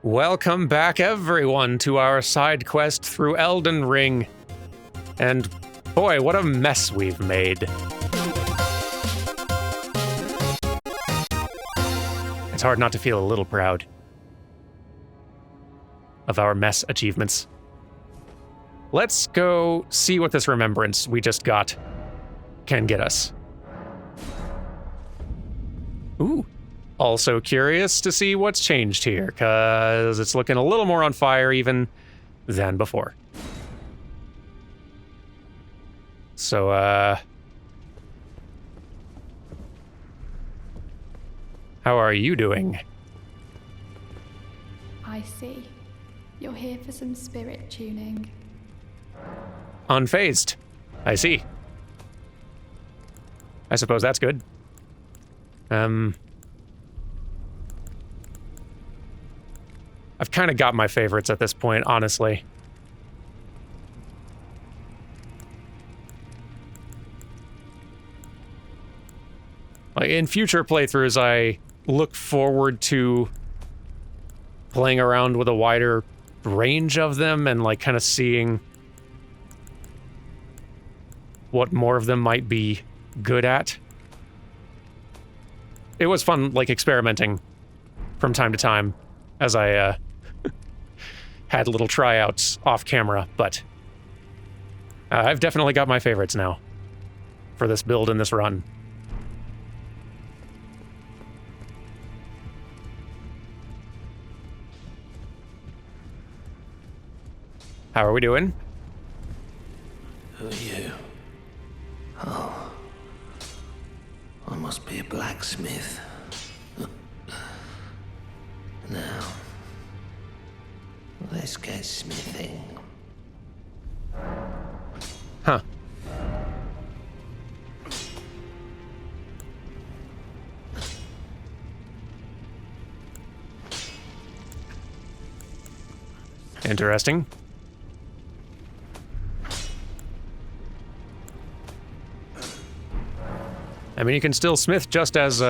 Welcome back, everyone, to our side quest through Elden Ring. And boy, what a mess we've made. It's hard not to feel a little proud of our mess achievements. Let's go see what this remembrance we just got can get us. Ooh. Also curious to see what's changed here, because it's looking a little more on fire even than before. So, how are you doing? I see. You're here for some spirit tuning. Unfazed. I see. I suppose that's good. I've kind of got my favorites at this point, honestly. Like, in future playthroughs, I look forward to playing around with a wider range of them and, like, kind of seeing what more of them might be good at. It was fun, like, experimenting from time to time as I had little tryouts off camera, but I've definitely got my favorites now for this build and this run. How are we doing? Who are you? Oh, I must be a blacksmith. Now, let's get smithing. Huh. Interesting. I mean, you can still smith just as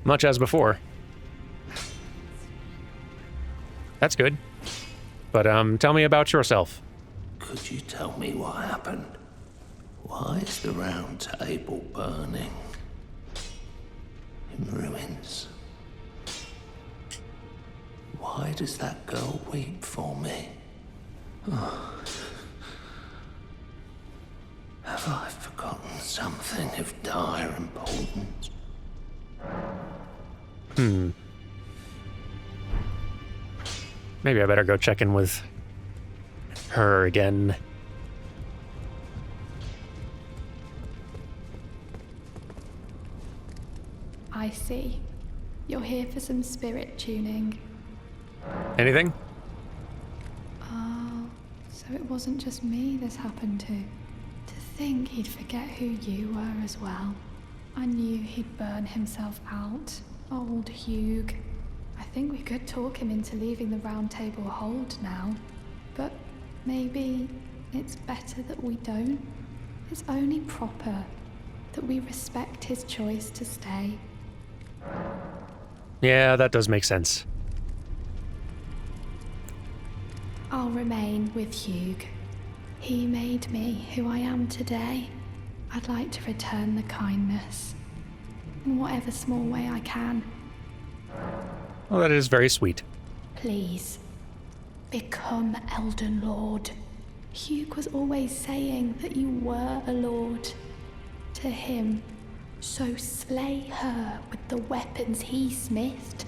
much as before. That's good. But tell me about yourself. Could you tell me what happened? Why is the round table burning? In ruins. Why does that girl weep for me? Oh. Have I forgotten something of dire importance? Maybe I better go check in with her again. I see. You're here for some spirit tuning. Anything? Oh, so it wasn't just me this happened to. To think he'd forget who you were as well. I knew he'd burn himself out. Old Hugh. I think we could talk him into leaving the round table hold now. But maybe it's better that we don't. It's only proper that we respect his choice to stay. Yeah, that does make sense. I'll remain with Hugh. He made me who I am today. I'd like to return the kindness in whatever small way I can. Well, that is very sweet. Please, become Elden Lord. Hugh was always saying that you were a lord to him. So slay her with the weapons he smithed.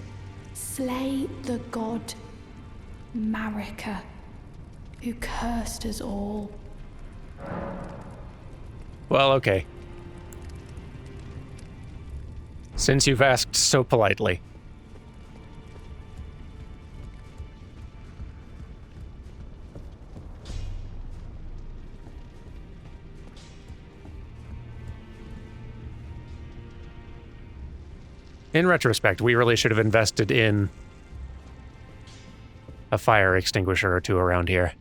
Slay the god Marika, who cursed us all. Well, okay. Since you've asked so politely. In retrospect, we really should have invested in a fire extinguisher or two around here.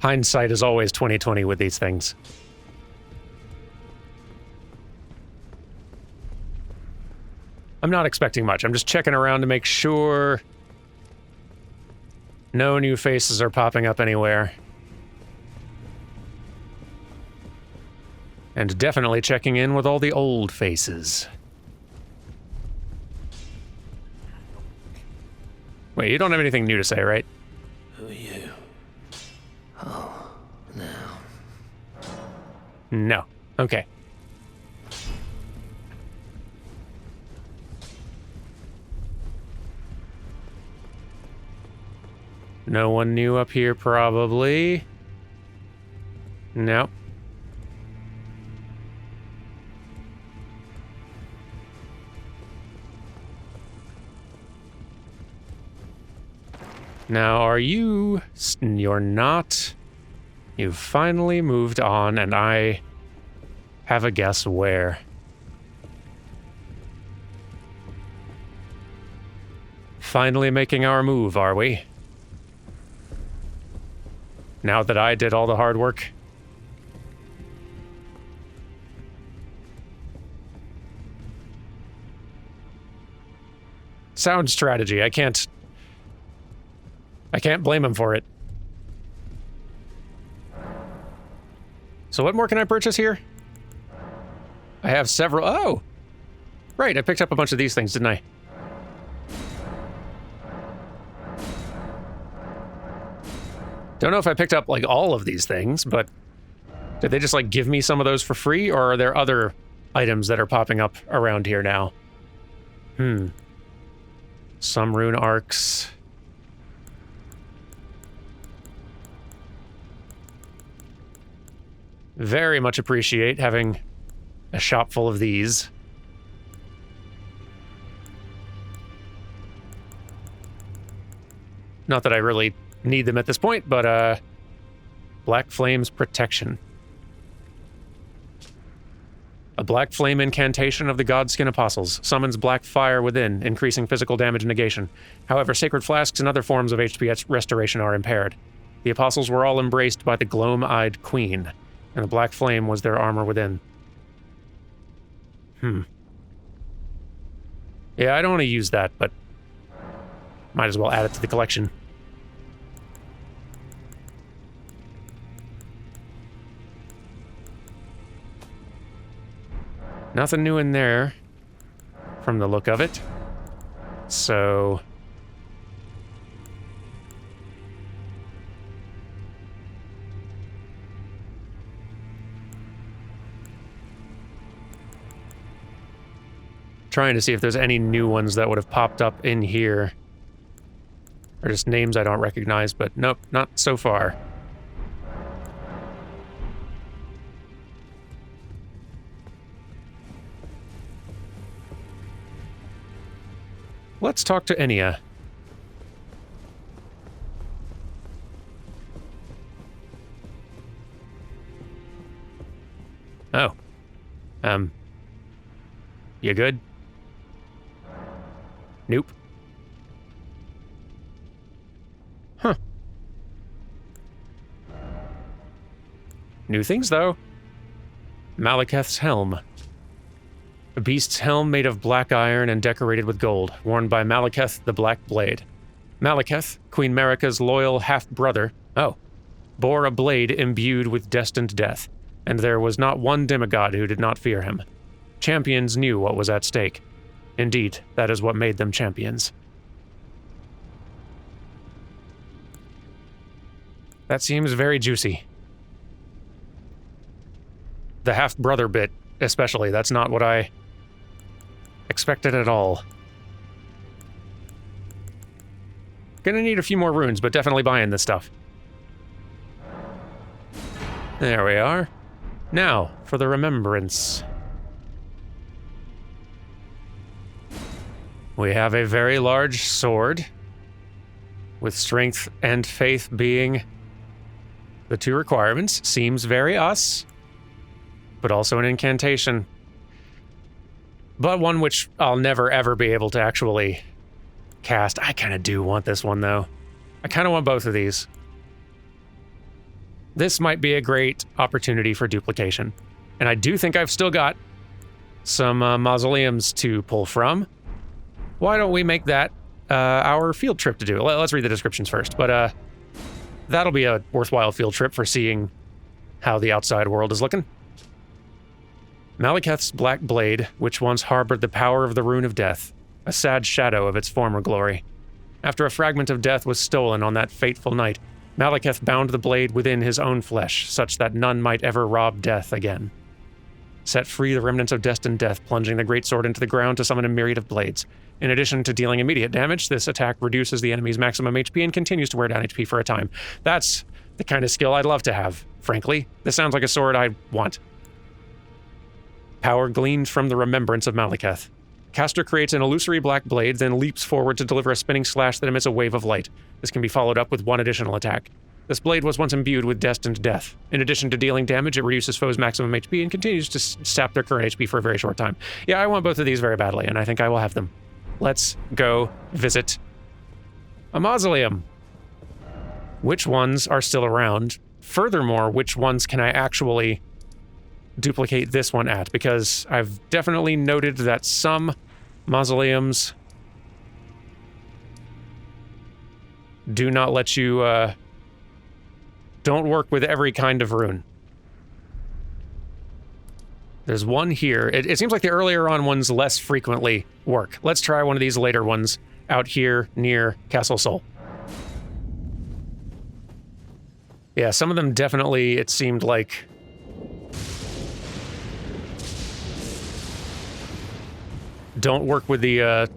Hindsight is always 20/20 with these things. I'm not expecting much. I'm just checking around to make sure no new faces are popping up anywhere. And definitely checking in with all the old faces. Wait, you don't have anything new to say, right? Who are you? Oh, now. No. Okay. No one new up here, probably. No. Now, are you... You're not. You've finally moved on, and I have a guess where. Finally making our move, are we? Now that I did all the hard work. Sound strategy. I can't blame him for it. So what more can I purchase here? I have several. Oh! Right, I picked up a bunch of these things, didn't I? Don't know if I picked up, like, all of these things, but did they just, like, give me some of those for free, or are there other items that are popping up around here now? Some rune arcs. Very much appreciate having a shop full of these. Not that I really need them at this point, but Black Flame's Protection. A black flame incantation of the Godskin Apostles. Summons black fire within, increasing physical damage negation. However, sacred flasks and other forms of HP restoration are impaired. The Apostles were all embraced by the gloam-eyed Queen, and the black flame was their armor within. Yeah, I don't want to use that, but might as well add it to the collection. Nothing new in there, from the look of it. So... trying to see if there's any new ones that would have popped up in here. Or just names I don't recognize, but nope, not so far. Let's talk to Enya. Oh. You good? Nope. Huh. New things, though. Malekith's helm. A beast's helm made of black iron and decorated with gold, worn by Malekith the Black Blade. Malekith, Queen Marika's loyal half-brother, bore a blade imbued with destined death, and there was not one demigod who did not fear him. Champions knew what was at stake. Indeed, that is what made them champions. That seems very juicy. The half-brother bit, especially, that's not what I expected at all. Gonna need a few more runes, but definitely buying this stuff. There we are. Now, for the remembrance. We have a very large sword, with strength and faith being the two requirements. Seems very us, but also an incantation. But one which I'll never ever be able to actually cast. I kind of do want this one, though. I kind of want both of these. This might be a great opportunity for duplication. And I do think I've still got some mausoleums to pull from. why don't we make that our field trip to do? Let's read the descriptions first, but that'll be a worthwhile field trip for seeing how the outside world is looking. Malekith's black blade, which once harbored the power of the Rune of Death, a sad shadow of its former glory. After a fragment of death was stolen on that fateful night, Malekith bound the blade within his own flesh, such that none might ever rob death again. Set free the remnants of destined death, plunging the greatsword into the ground to summon a myriad of blades. In addition to dealing immediate damage, this attack reduces the enemy's maximum HP and continues to wear down HP for a time. That's the kind of skill I'd love to have, frankly. This sounds like a sword I want. Power gleaned from the remembrance of Malekith. Caster creates an illusory black blade, then leaps forward to deliver a spinning slash that emits a wave of light. This can be followed up with one additional attack. This blade was once imbued with destined death. In addition to dealing damage, it reduces foes' maximum HP and continues to sap their current HP for a very short time. Yeah, I want both of these very badly, and I think I will have them. Let's go visit a mausoleum. Which ones are still around? Furthermore, which ones can I actually duplicate this one at? Because I've definitely noted that some mausoleums do not let you, don't work with every kind of rune. There's one here. It seems like the earlier on ones less frequently work. Let's try one of these later ones out here near Castle Sol. Yeah, some of them definitely, it seemed like, don't work with the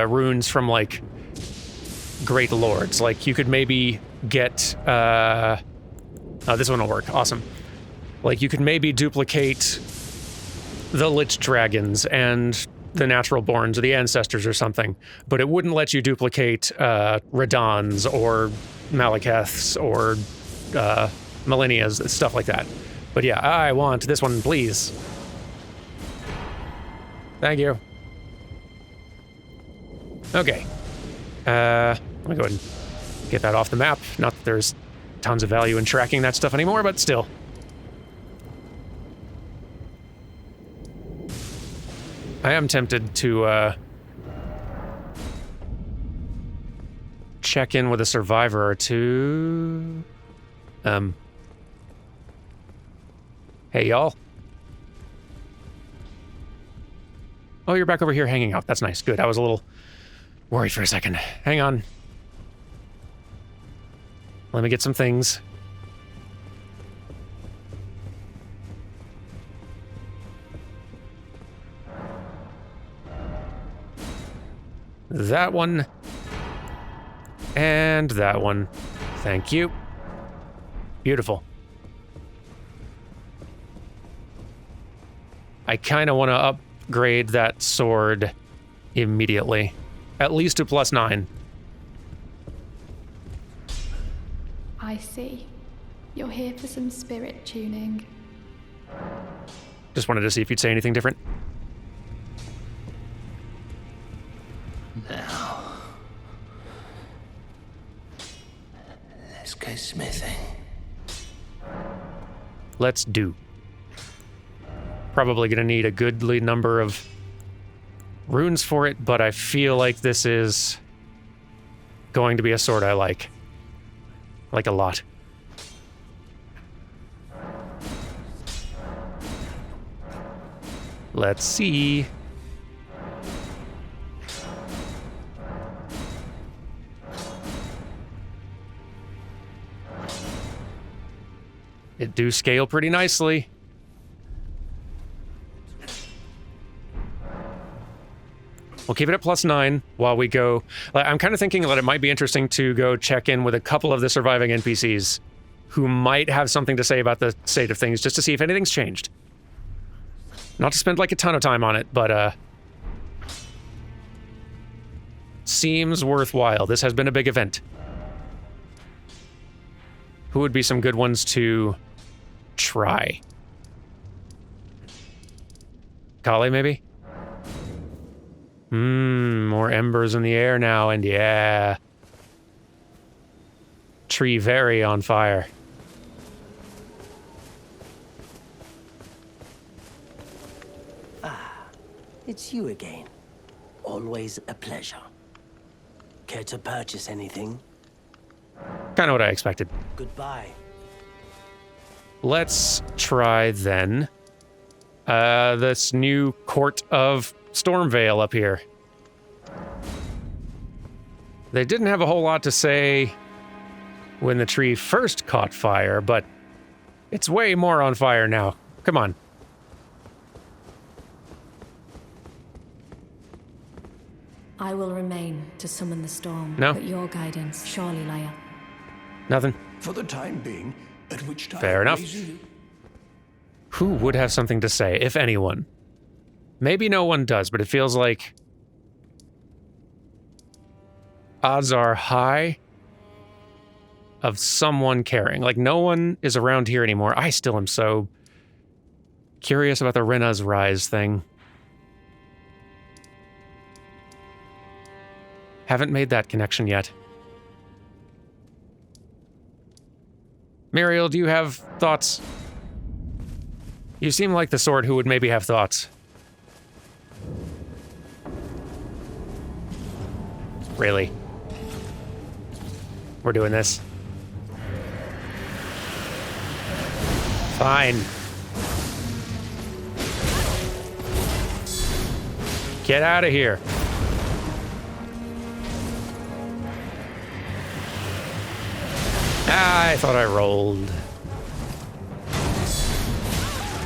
runes from, like, great lords. Like, you could maybe get, oh, this one will work. Awesome. Like, you could maybe duplicate the Lich Dragons and the Natural Borns or the Ancestors or something, but it wouldn't let you duplicate Radons or Malekiths or Millennias, stuff like that. But yeah, I want this one, please. Thank you. Okay. Let me go ahead and get that off the map. Not that there's tons of value in tracking that stuff anymore, but still. I am tempted to check in with a survivor or two. Hey, y'all. Oh, you're back over here hanging out. That's nice. Good. I was a little worried for a second. Hang on. Let me get some things. That one. And that one. Thank you. Beautiful. I kind of want to upgrade that sword immediately. At least to +9. I see. You're here for some spirit tuning. Just wanted to see if you'd say anything different. Now, let's go smithing. Let's do. Probably gonna need a goodly number of runes for it, but I feel like this is going to be a sword I like. Like a lot. Let's see. It do scale pretty nicely. We'll keep it at +9 while we go. I'm kind of thinking that it might be interesting to go check in with a couple of the surviving NPCs who might have something to say about the state of things, just to see if anything's changed. Not to spend like a ton of time on it, but seems worthwhile. This has been a big event. Who would be some good ones to try? Kale, maybe? More embers in the air now, and yeah. Tree very on fire. It's you again. Always a pleasure. Care to purchase anything? Kind of what I expected. Goodbye. Let's try then this new Court of Stormvale up here. They didn't have a whole lot to say when the tree first caught fire, but it's way more on fire now. Come on. I will remain to summon the storm. No. But your guidance, surely, Leia. Nothing. For the time being, at which time... Fair enough. Who would have something to say, if anyone? Maybe no one does, but it feels like odds are high of someone caring. Like, no one is around here anymore. I still am so curious about the Rena's Rise thing. Haven't made that connection yet. Muriel, do you have thoughts? You seem like the sort who would maybe have thoughts. Really? We're doing this? Fine. Get out of here. Ah, I thought I rolled.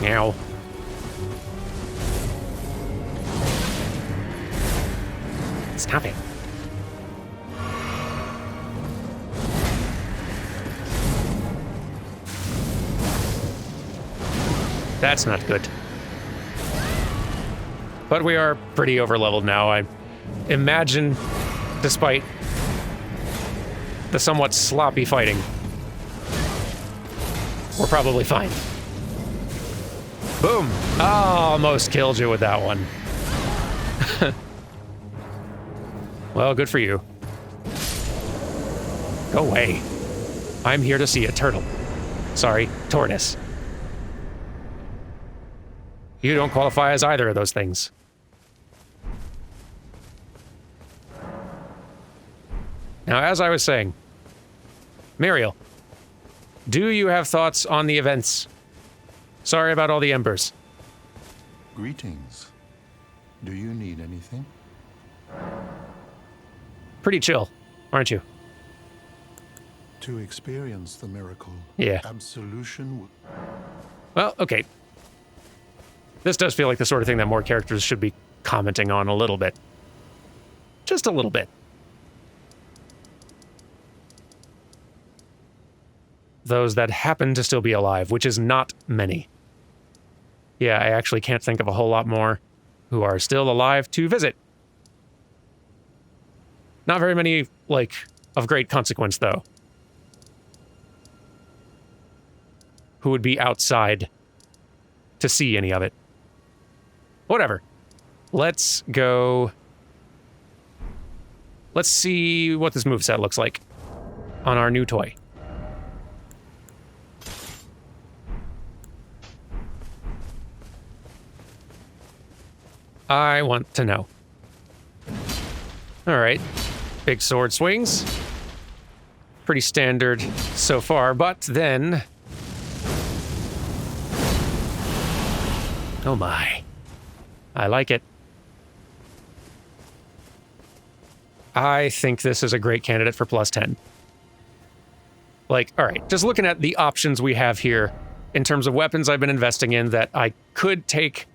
Meow. Stop it. That's not good. But we are pretty overleveled now. I imagine, despite the somewhat sloppy fighting, we're probably fine. Boom! Oh, almost killed you with that one. Well, good for you. Go away. I'm here to see a turtle. Sorry, tortoise. You don't qualify as either of those things. Now, as I was saying, Muriel, do you have thoughts on the events? Sorry about all the embers. Greetings. Do you need anything? Pretty chill, aren't you? To experience the miracle, Yeah. absolution. Well, okay. This does feel like the sort of thing that more characters should be commenting on a little bit. Just a little bit. Those that happen to still be alive, which is not many. Yeah, I actually can't think of a whole lot more who are still alive to visit. Not very many, like, of great consequence, though. Who would be outside to see any of it. Whatever. Let's go... Let's see what this moveset looks like on our new toy. I want to know. All right. Big sword swings. Pretty standard so far, but then... Oh my. I like it. I think this is a great candidate for plus 10. Like, all right, just looking at the options we have here in terms of weapons I've been investing in that I could take,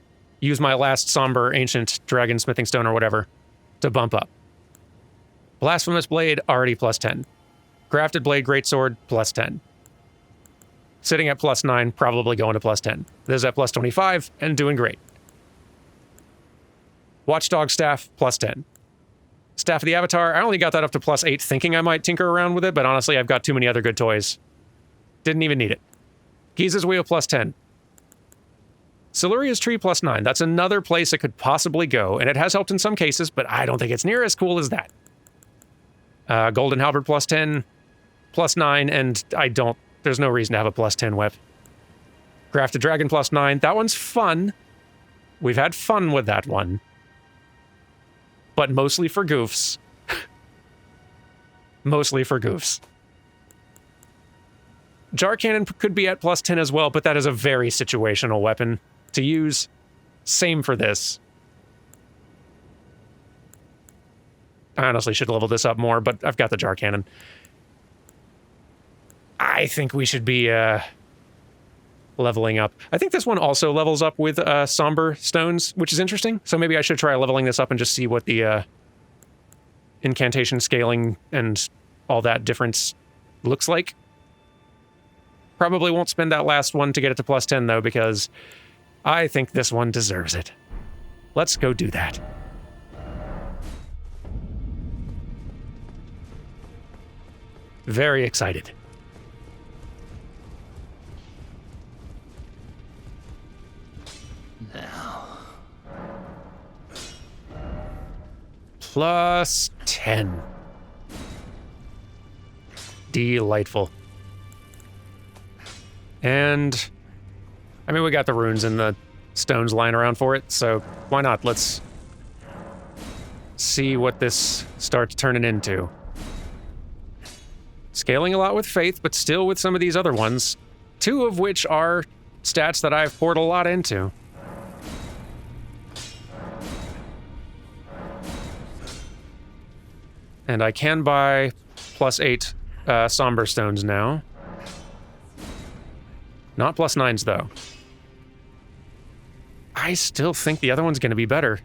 use my last somber ancient dragon smithing stone or whatever to bump up. Blasphemous blade, already plus 10. Grafted blade, greatsword, plus 10. Sitting at plus 9, probably going to plus 10. This is at plus 25 and doing great. Watchdog staff, plus 10. Staff of the Avatar, I only got that up to plus 8 thinking I might tinker around with it, but honestly, I've got too many other good toys. Didn't even need it. Giza's Wheel, plus 10. Siluria's Tree, plus 9. That's another place it could possibly go, and it has helped in some cases, but I don't think it's near as cool as that. Golden Halberd, plus 10, plus 9, and there's no reason to have a plus 10 whip. Grafted Dragon, plus 9. That one's fun. We've had fun with that one. but mostly for goofs. Mostly for goofs. Jar Cannon could be at +10 as well, but that is a very situational weapon to use. Same for this. I honestly should level this up more, but I've got the Jar Cannon. I think we should be leveling up. I think this one also levels up with Somber Stones, which is interesting. So maybe I should try leveling this up and just see what the incantation scaling and all that difference looks like. Probably won't spend that last one to get it to +10 though, because I think this one deserves it. Let's go do that. Very excited. Now. +10. Delightful. And, I mean, we got the runes and the stones lying around for it, so why not? Let's see what this starts turning into. Scaling a lot with faith, but still with some of these other ones, 2 of which are stats that I've poured a lot into. And I can buy +8 Somber Stones now. Not +9s, though. I still think the other one's going to be better.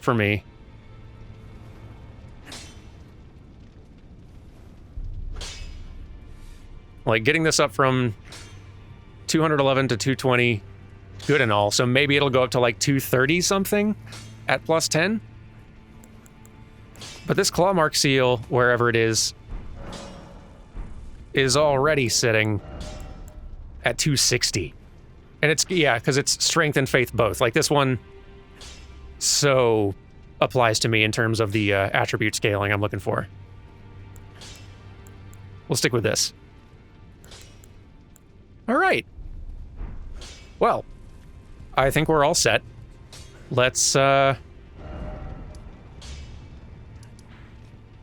For me. Like, getting this up from 211 to 220, good and all. So maybe it'll go up to like 230 something at +10. But this claw mark seal, wherever it is already sitting at 260. And it's, yeah, because it's strength and faith both. Like, this one so applies to me in terms of the attribute scaling I'm looking for. We'll stick with this. All right. Well, I think we're all set. Let's go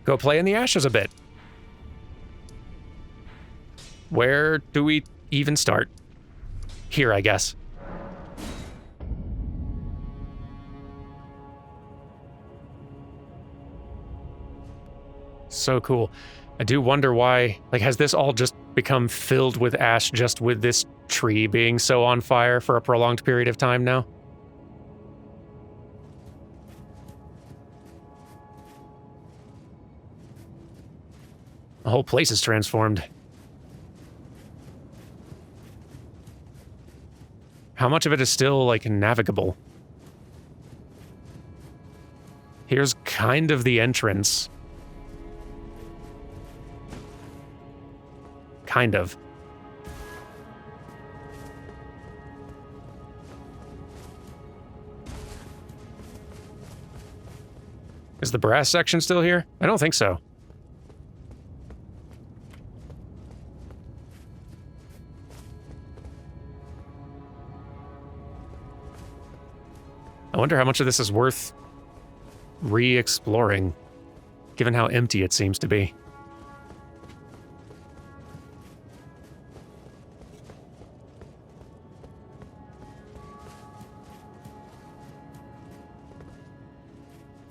play in the ashes a bit. Where do we even start? Here, I guess. So cool. I do wonder why, like, has this all just become filled with ash just with this tree being so on fire for a prolonged period of time now? The whole place is transformed. How much of it is still, like, navigable? Here's kind of the entrance. Kind of. Is the brass section still here? I don't think so. I wonder how much of this is worth re-exploring, given how empty it seems to be.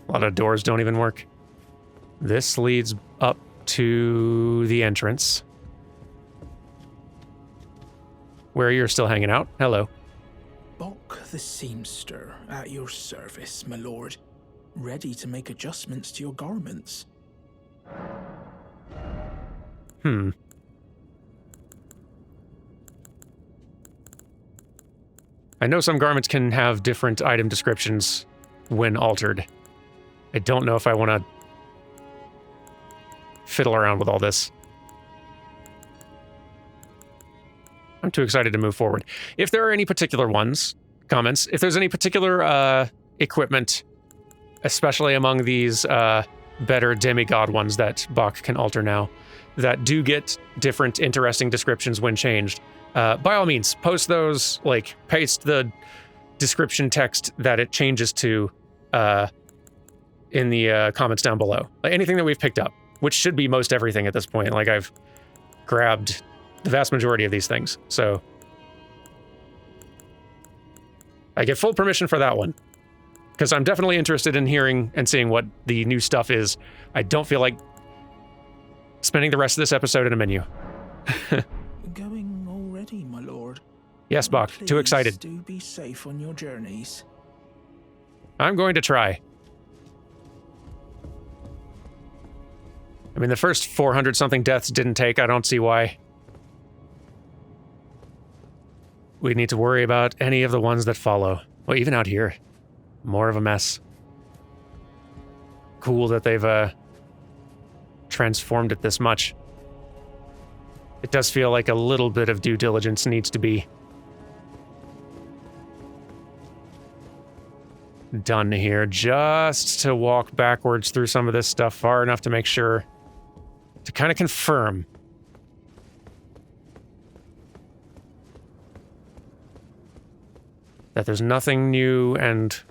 A lot of doors don't even work. This leads up to the entrance, where you're still hanging out. Hello. Bok the seamster, at your service, my lord. Ready to make adjustments to your garments. I know some garments can have different item descriptions when altered. I don't know if I want to fiddle around with all this. I'm too excited to move forward. If there are any particular comments, if there's any particular equipment, especially among these better demigod ones that Bok can alter now, that do get different interesting descriptions when changed, by all means, post those, like, paste the description text that it changes to in the comments down below. Like anything that we've picked up, which should be most everything at this point. Like I've grabbed the vast majority of these things, so I get full permission for that one. Because I'm definitely interested in hearing and seeing what the new stuff is. I don't feel like spending the rest of this episode in a menu. Going already, my lord. Yes, Bach, too excited. Do be safe on your journeys. I'm going to try. I mean, the first 400-something deaths didn't take. I don't see why we need to worry about any of the ones that follow. Well, even out here, more of a mess. Cool that they've transformed it this much. It does feel like a little bit of due diligence needs to be done here, just to walk backwards through some of this stuff far enough to make sure, to kind of confirm that there's nothing new and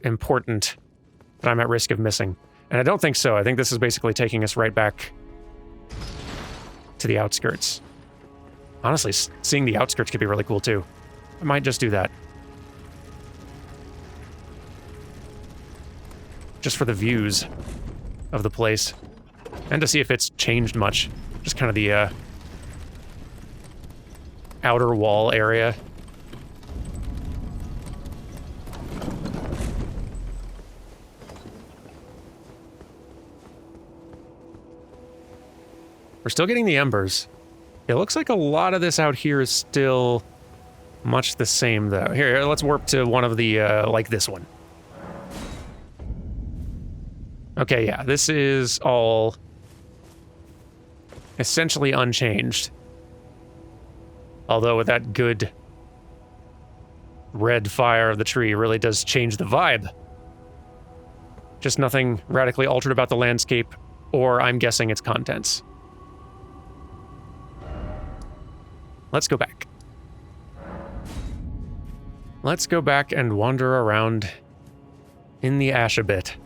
important that I'm at risk of missing. And I don't think so. I think this is basically taking us right back to the outskirts. Honestly, seeing the outskirts could be really cool too. I might just do that. Just for the views of the place. And to see if it's changed much. Just kind of the outer wall area. We're still getting the embers. It looks like a lot of this out here is still much the same, though. Here, let's warp to one of the, like this one. Okay, yeah, this is all essentially unchanged. Although with that good red fire of the tree really does change the vibe. Just nothing radically altered about the landscape, or I'm guessing its contents. Let's go back. Let's go back and wander around in the ash a bit.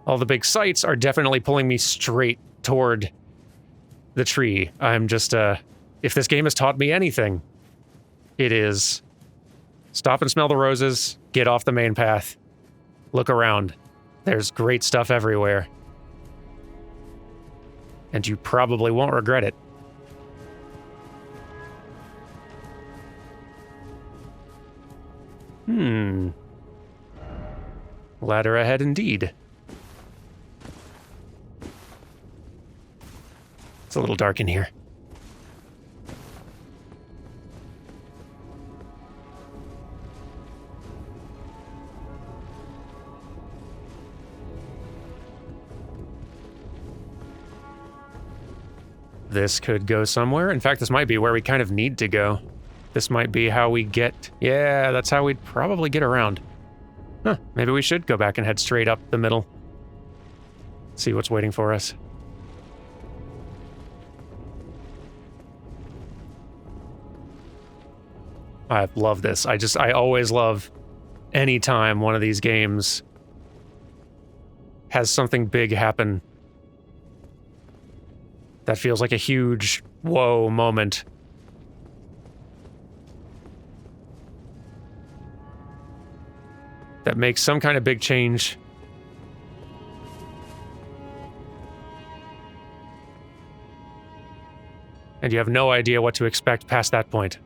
All the big sights are definitely pulling me straight toward the tree. I'm just, if this game has taught me anything, it is stop and smell the roses, get off the main path, look around. There's great stuff everywhere. And you probably won't regret it. Ladder ahead indeed. It's a little dark in here. This could go somewhere. In fact, this might be where we kind of need to go. This might be how we get... Yeah, that's how we'd probably get around. Huh, maybe we should go back and head straight up the middle. See what's waiting for us. I love this. I always love any time one of these games has something big happen that feels like a huge whoa moment. That makes some kind of big change. And you have no idea what to expect past that point.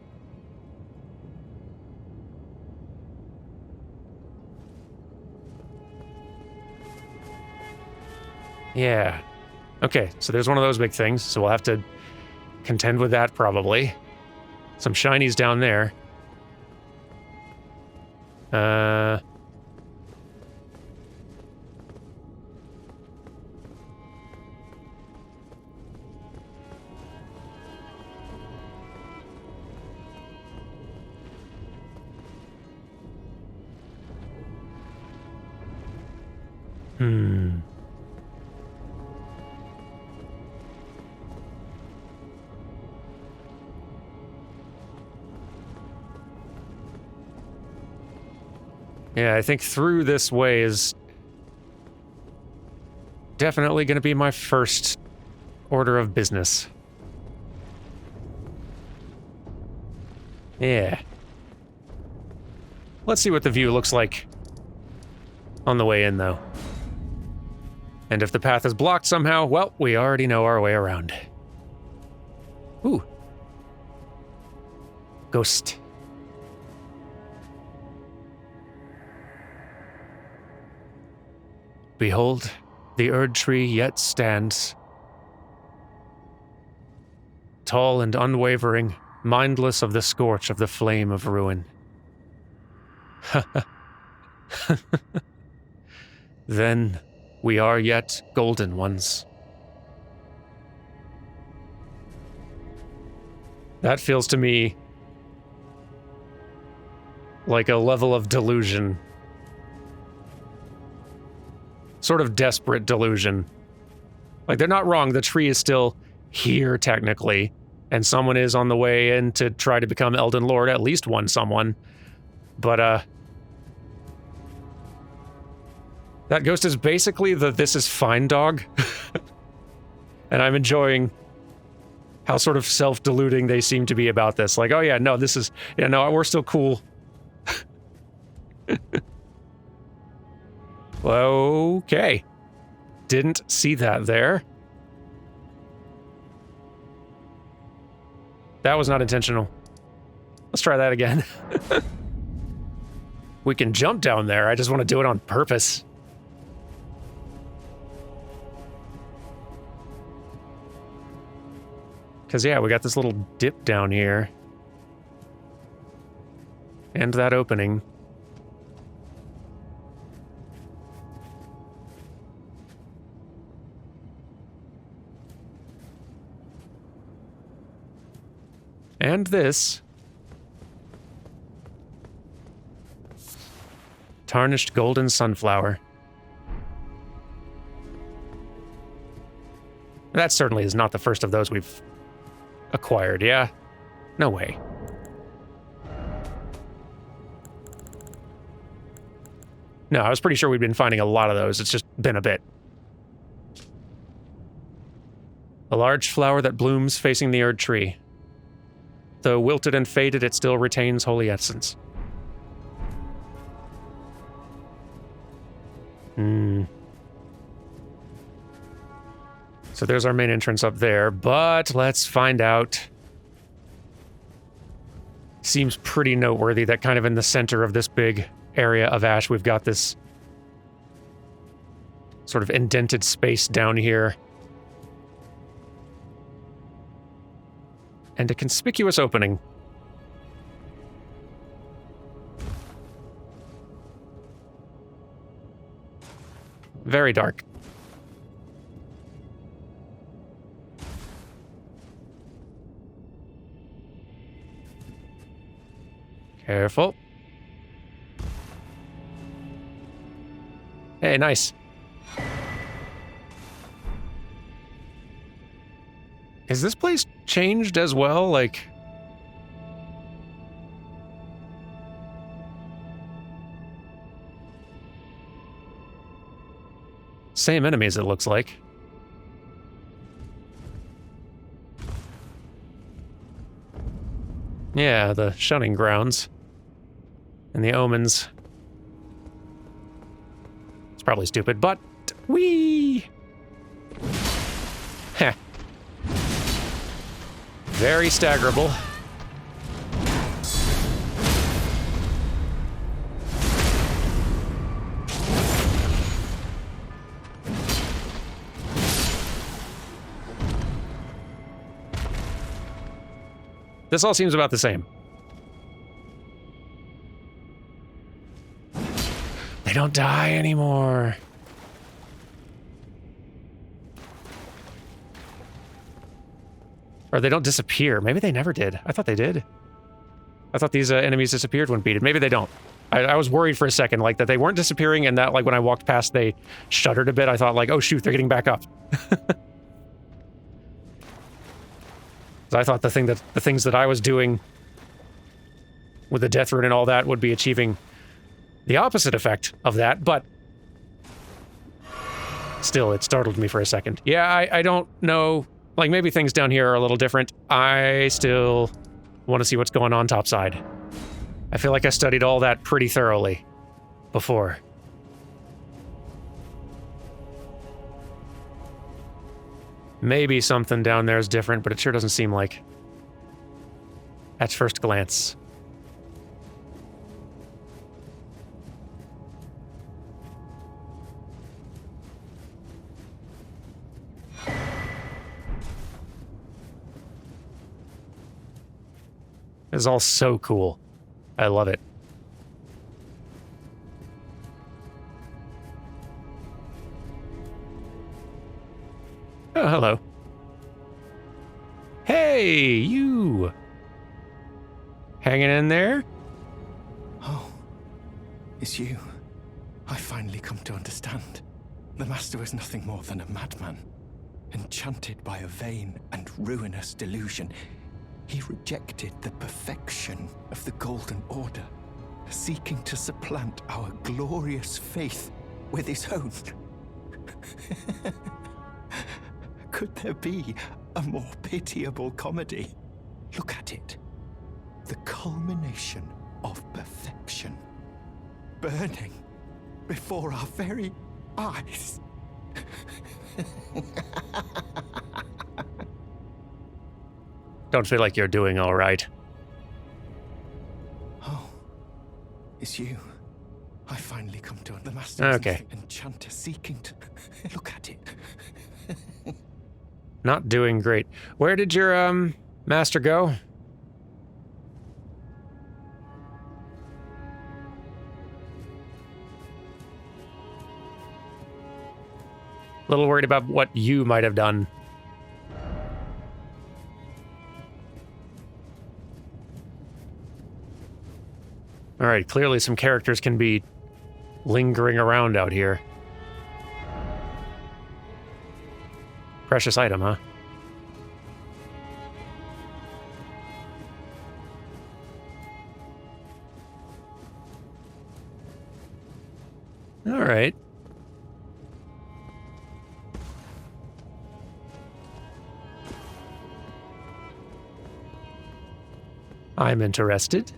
Yeah. Okay, so there's one of those big things, so we'll have to contend with that probably. Some shinies down there. Yeah, I think through this way is definitely going to be my first order of business. Yeah. Let's see what the view looks like on the way in, though. And if the path is blocked somehow, well, we already know our way around. Ooh. Ghost. Behold, the Erd tree yet stands. Tall and unwavering, mindless of the scorch of the flame of ruin. Then we are yet golden ones. That feels to me like a level of delusion. Sort of desperate delusion. Like, they're not wrong, the tree is still here, technically, and someone is on the way in to try to become Elden Lord, at least one someone. But, that ghost is basically the "this is fine" dog. And I'm enjoying how sort of self-deluding they seem to be about this. Like, oh yeah, no, this is... Yeah, no, we're still cool. Okay. Didn't see that there. That was not intentional. Let's try that again. We can jump down there, I just want to do it on purpose. Because, yeah, we got this little dip down here. And that opening. And this. Tarnished golden sunflower. That certainly is not the first of those we've acquired, yeah? No way. No, I was pretty sure we'd been finding a lot of those. It's just been a bit. A large flower that blooms facing the Erd tree. Though wilted and faded, it still retains holy essence. So there's our main entrance up there, but let's find out. Seems pretty noteworthy that kind of in the center of this big area of ash, we've got this sort of indented space down here. And a conspicuous opening. Very dark. Careful. Hey, nice. Is this place changed as well? Like... Same enemies, it looks like. Yeah, the shunning grounds. And the omens. It's probably stupid, but... Whee! Heh. Very staggerable. This all seems about the same. They don't die anymore. Or they don't disappear. Maybe they never did. I thought they did. I thought these enemies disappeared when beaten. Maybe they don't. I was worried for a second, like, that they weren't disappearing and that, like, when I walked past, they shuddered a bit. I thought, like, oh, shoot, they're getting back up. So I thought the things that I was doing with the death rune and all that would be achieving the opposite effect of that, but still, it startled me for a second. Yeah, I don't know. Like, maybe things down here are a little different. I still want to see what's going on topside. I feel like I studied all that pretty thoroughly before. Maybe something down there is different, but it sure doesn't seem like at first glance. This is all so cool. I love it. Oh, hello. Hey, you! Hanging in there? Oh, it's you. I finally come to understand. The Master was nothing more than a madman. Enchanted by a vain and ruinous delusion, he rejected the perfection of the Golden Order, seeking to supplant our glorious faith with his own. Could there be a more pitiable comedy? Look at it. The culmination of perfection. Burning before our very eyes. Don't feel like you're doing all right. Oh, it's you. I finally come to the Master. Okay. Enchanter seeking to look at it. Not doing great. Where did your, master go? A little worried about what you might have done. Alright, clearly some characters can be lingering around out here. Precious item, huh? Alright. I'm interested.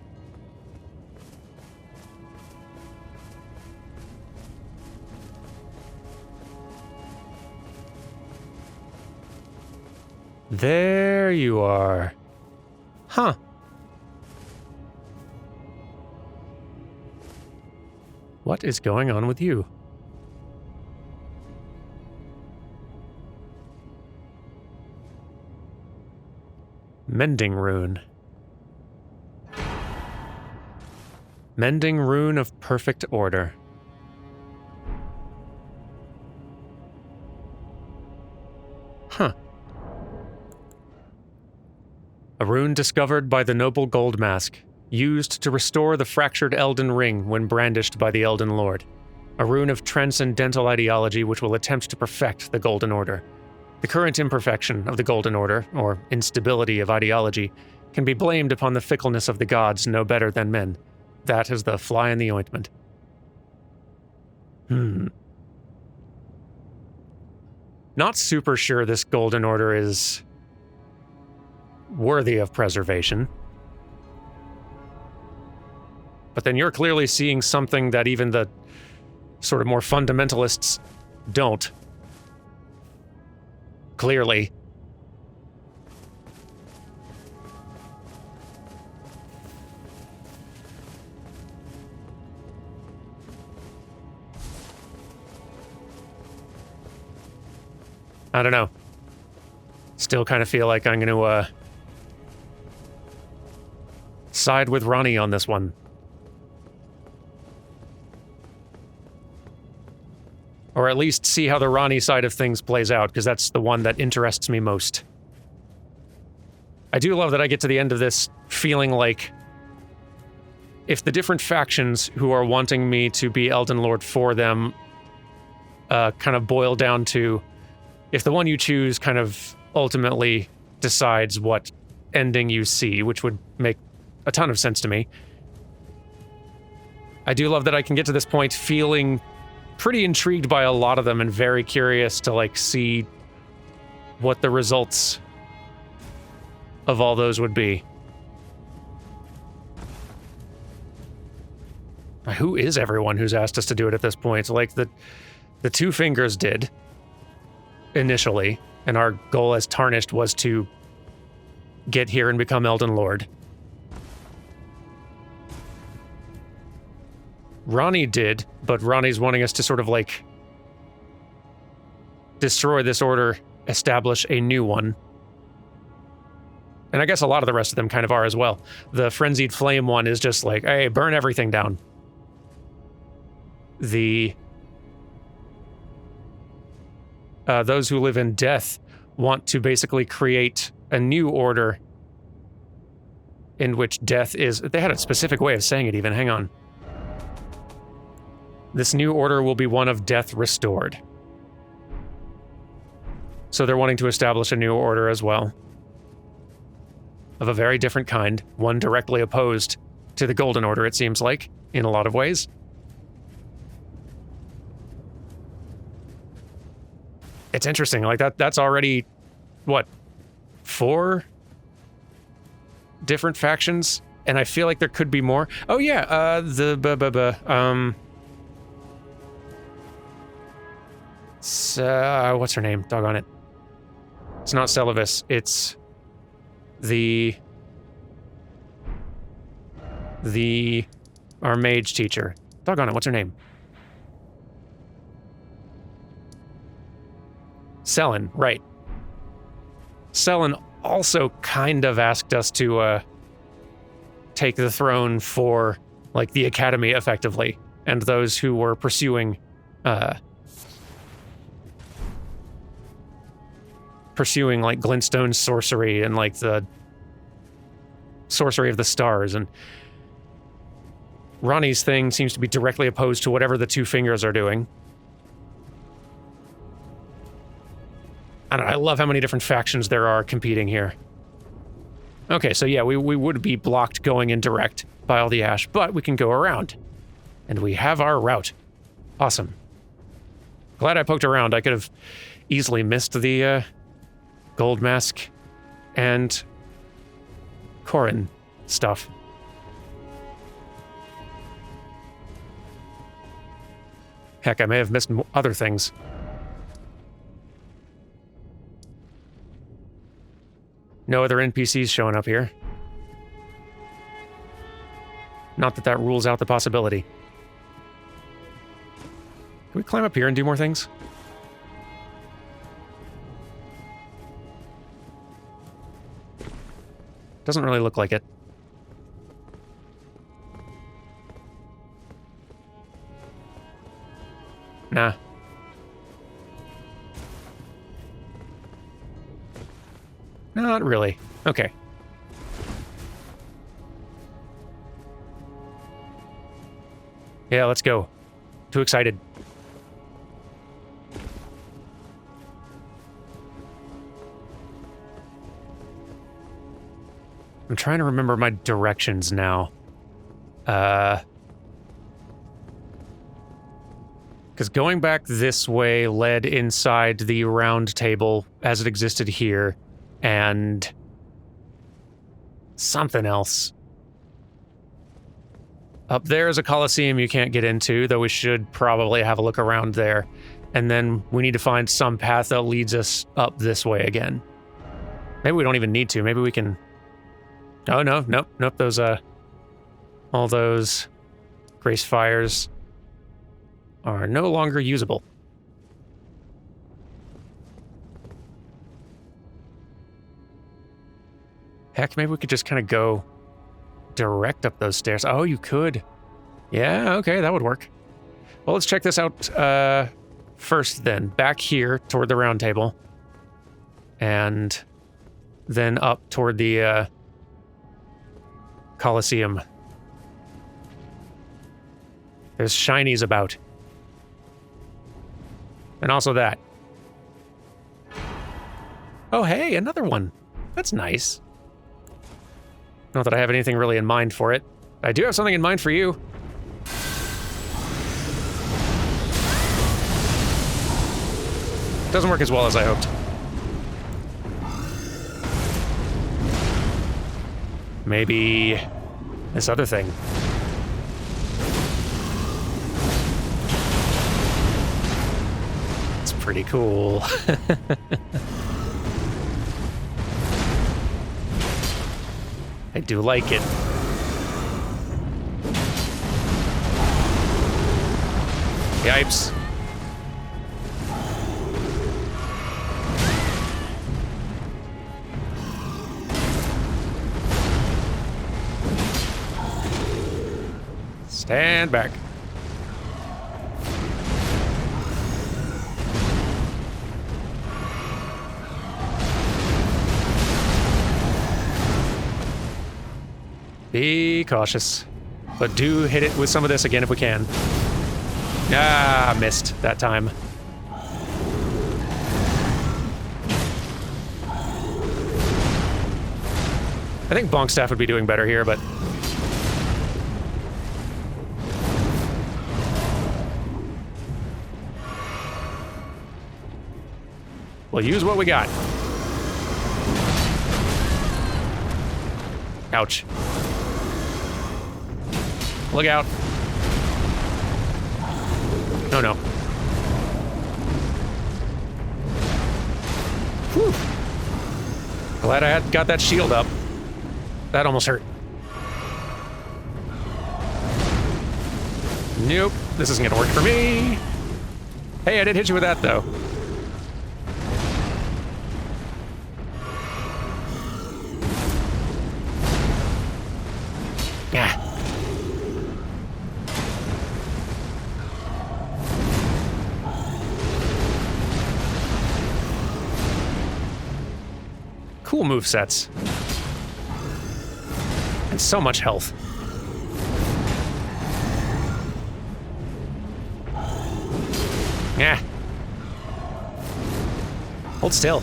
There you are. Huh. What is going on with you? Mending rune. Mending rune of perfect order. Huh. A rune discovered by the noble gold mask, used to restore the fractured Elden ring when brandished by the Elden Lord. A rune of transcendental ideology which will attempt to perfect the Golden Order. The current imperfection of the Golden Order, or instability of ideology, can be blamed upon the fickleness of the gods no better than men. That is the fly in the ointment. Not super sure this Golden Order is worthy of preservation. But then you're clearly seeing something that even the sort of more fundamentalists don't. Clearly. I don't know. Still kind of feel like I'm going to side with Ronnie on this one. Or at least see how the Ronnie side of things plays out, because that's the one that interests me most. I do love that I get to the end of this feeling like if the different factions who are wanting me to be Elden Lord for them kind of boil down to, if the one you choose kind of ultimately decides what ending you see, which would make a ton of sense to me. I do love that I can get to this point feeling pretty intrigued by a lot of them and very curious to like see what the results of all those would be. Who is everyone who's asked us to do it at this point? Like the Two Fingers did initially, and our goal as Tarnished was to get here and become Elden Lord. Ronnie did, but Ronnie's wanting us to sort of like destroy this order, establish a new one. And I guess a lot of the rest of them kind of are as well. The Frenzied Flame one is just like, hey, burn everything down. Those who live in death want to basically create a new order in which death is... They had a specific way of saying it even, hang on. This new order will be one of death restored. So they're wanting to establish a new order as well. Of a very different kind, one directly opposed to the Golden Order, it seems like, in a lot of ways. It's interesting, like that's already, what, 4 different factions? And I feel like there could be more. Oh yeah, what's her name? Doggone it. It's not Celavis, it's our mage teacher. Doggone it, what's her name? Selen, right. Selen also kind of asked us to take the throne for, like, the Academy, effectively, and those who were pursuing like, glintstone sorcery and, like, the sorcery of the stars, and Ronnie's thing seems to be directly opposed to whatever the Two Fingers are doing. I don't know, I love how many different factions there are competing here. Okay, so yeah, we would be blocked going in direct by all the ash, but we can go around. And we have our route. Awesome. Glad I poked around. I could have easily missed the gold mask and Corin stuff. Heck, I may have missed other things. No other NPCs showing up here. Not that that rules out the possibility. Can we climb up here and do more things? Doesn't really look like it. Nah. Not really. Okay. Yeah, let's go. Too excited. I'm trying to remember my directions now. Because going back this way led inside the round table as it existed here, and something else. Up there is a coliseum you can't get into, though we should probably have a look around there. And then we need to find some path that leads us up this way again. Maybe we don't even need to. Maybe we can... Oh, no, nope. Those, all those grace fires are no longer usable. Heck, maybe we could just kind of go direct up those stairs. Oh, you could. Yeah, okay, that would work. Well, let's check this out first then. Back here toward the round table. And then up toward the Coliseum. There's shinies about. And also that. Oh, hey, another one. That's nice. Not that I have anything really in mind for it. I do have something in mind for you. Doesn't work as well as I hoped. Maybe this other thing. It's pretty cool. I do like it. Yipes. Stand back. Be cautious, but do hit it with some of this again if we can. Ah, missed that time. I think Bonk Staff would be doing better here, but... we'll use what we got. Ouch. Look out. Oh no. Whew. Glad I got that shield up. That almost hurt. Nope, this isn't gonna work for me. Hey, I did hit you with that though. Yeah. Cool movesets. And so much health. Yeah. Hold still.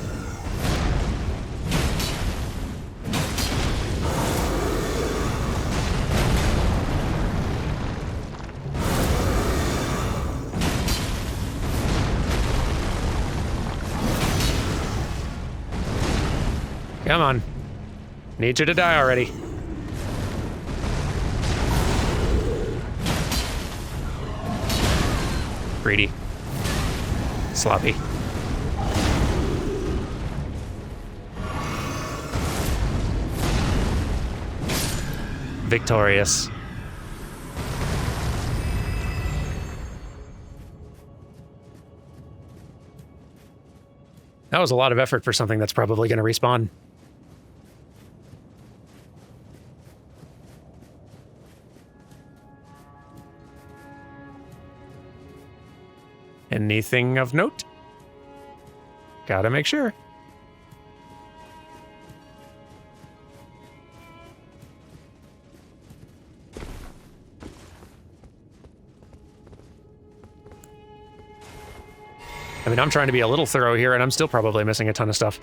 Come on. Need you to die already. Greedy. Sloppy. Victorious. That was a lot of effort for something that's probably going to respawn. Anything of note? Gotta make sure. I mean, I'm trying to be a little thorough here, and I'm still probably missing a ton of stuff.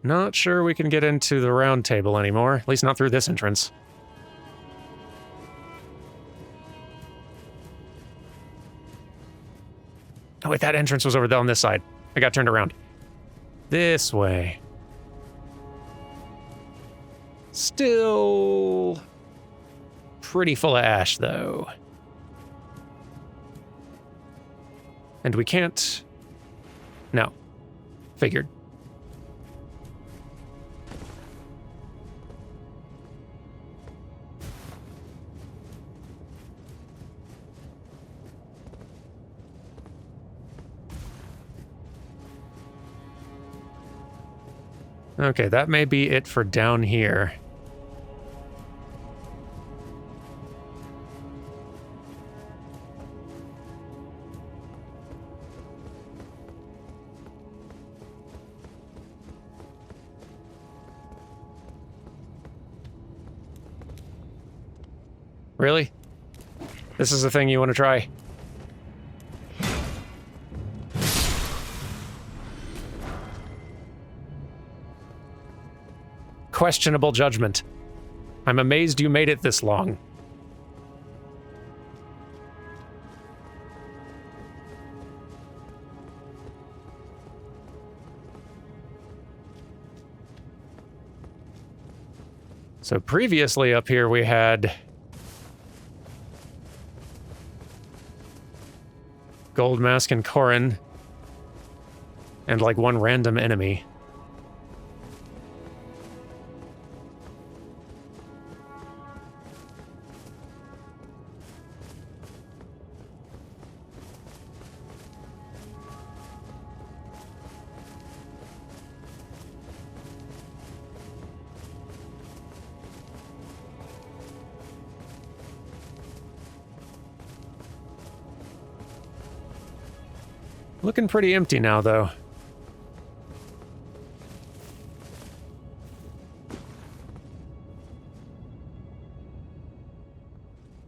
Not sure we can get into the round table anymore, at least not through this entrance. Oh wait, that entrance was over there on this side. I got turned around. This way. Still pretty full of ash, though. And we can't... No. Figured. Okay, that may be it for down here. Really? This is the thing you want to try? Questionable judgment. I'm amazed you made it this long. So previously up here we had Gold Mask and Corrin and like one random enemy. Looking pretty empty now, though.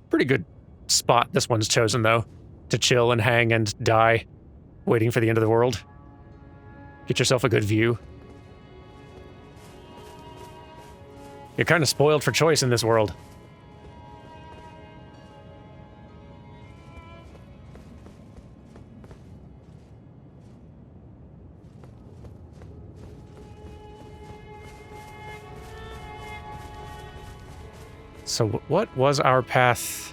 Pretty good spot this one's chosen, though. To chill and hang and die, waiting for the end of the world. Get yourself a good view. You're kind of spoiled for choice in this world. So what was our path?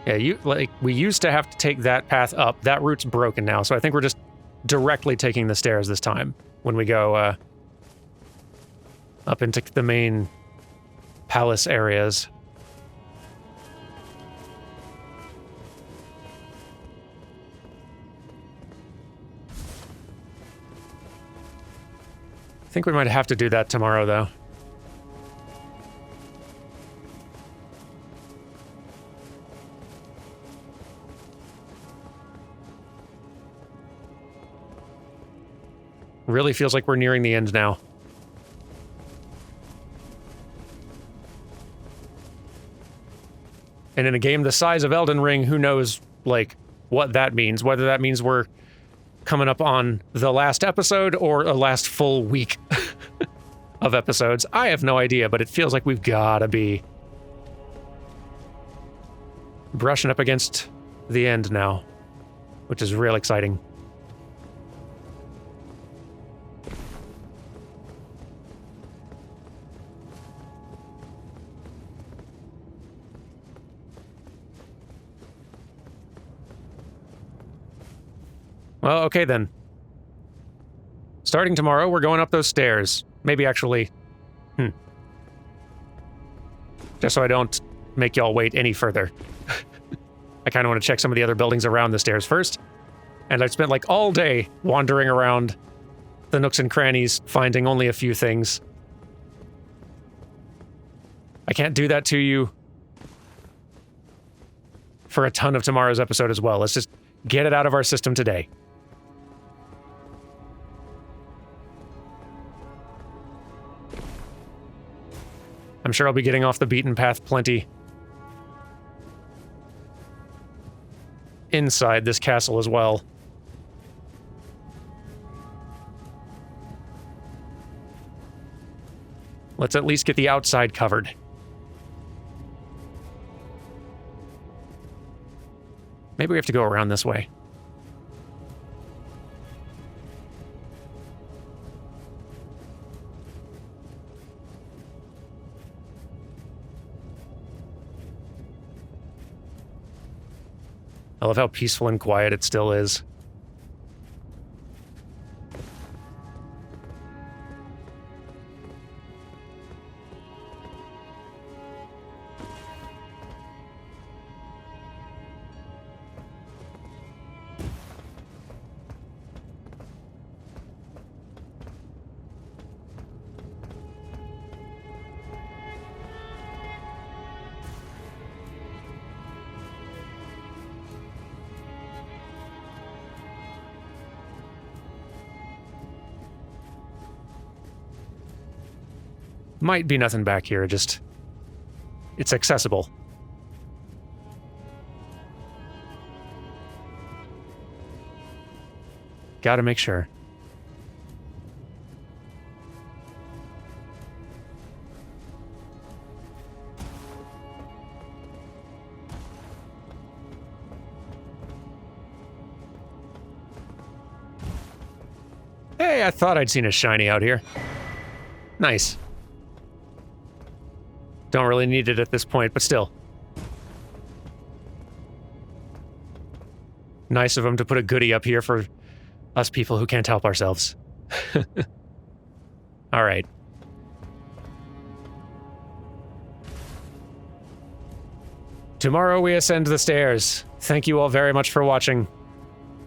Yeah, we used to have to take that path up. That route's broken now, so I think we're just directly taking the stairs this time when we go up into the main palace areas. I think we might have to do that tomorrow, though. Really feels like we're nearing the end now. And in a game the size of Elden Ring, who knows, like, what that means. Whether that means we're coming up on the last episode or a last full week of episodes. I have no idea, but it feels like we've gotta be brushing up against the end now, which is real exciting. Well, okay then. Starting tomorrow, we're going up those stairs. Maybe actually... Just so I don't make y'all wait any further. I kind of want to check some of the other buildings around the stairs first. And I've spent like all day wandering around the nooks and crannies, finding only a few things. I can't do that to you for a ton of tomorrow's episode as well. Let's just get it out of our system today. I'm sure I'll be getting off the beaten path plenty inside this castle as well. Let's at least get the outside covered. Maybe we have to go around this way. I love how peaceful and quiet it still is. Might be nothing back here, just... it's accessible. Gotta make sure. Hey, I thought I'd seen a shiny out here. Nice. Don't really need it at this point, but still. Nice of him to put a goodie up here for us people who can't help ourselves. All right. Tomorrow we ascend the stairs. Thank you all very much for watching.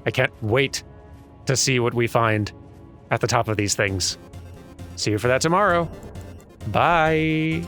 I can't wait to see what we find at the top of these things. See you for that tomorrow. Bye.